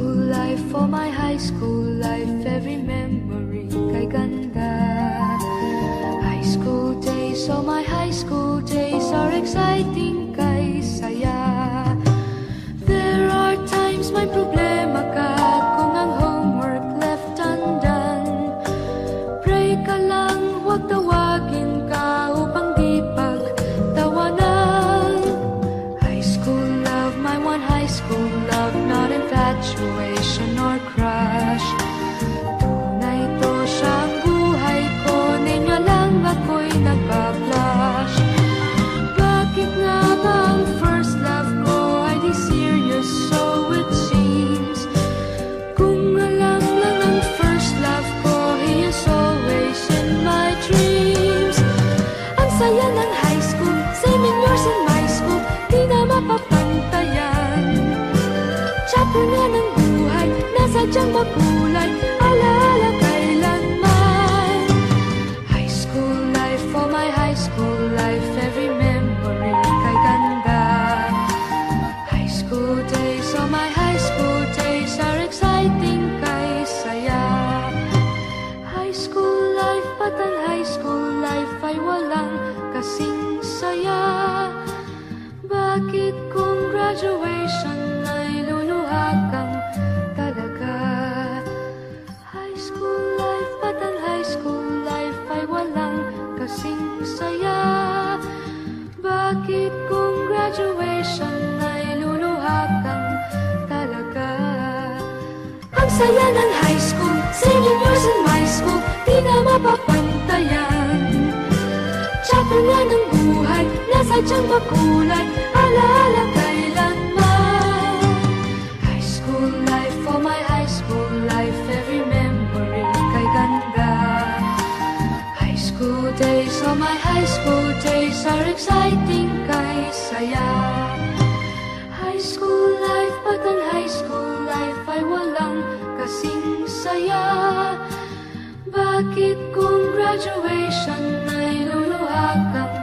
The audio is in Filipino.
school life, for my high school life, every memory kay ganda. High school days, oh my high school days are exciting kay saya. There are times may problema ka kung ang homework left undone. Pray ka lang, huwag tawagin ka upang di pagtawanan. High school love, my one high school love, not infatuation or crush. Tunay to siyang buhay ko, ninyo lang ako'y nagbablush. Bakit nga ba ang first love ko ay di serious, so it seems? Kung alam lang ang first love ko, he is always in my dreams. Ang saya ng high school, same in yours in my school, di na mapapantayan. Chapter na ng buhay, nasadyang makulay, alaala kailanman. High school life, for my high school life, every memory kay ganda. High school days, oh my high school days are exciting kay saya. High school life, ba't ang high school life ay walang kasing saya? Bakit kung graduation ay luluha kang talaga? High school life, ba't ang high school life ay walang kasing saya? Bakit kung graduation ay luluha kang talaga? Ang saya ng high school, singing yours in my school, di na mapapantayan. Chapter nga ng buhay, nasadyang makulay, alaala kailanman. High school life, for my high school life, every memory kay ganda. High school days, oh my high school days are exciting kay saya. High school life, ba't ang high school life ay walang kasing saya? Bakit kung graduation ay luluha kang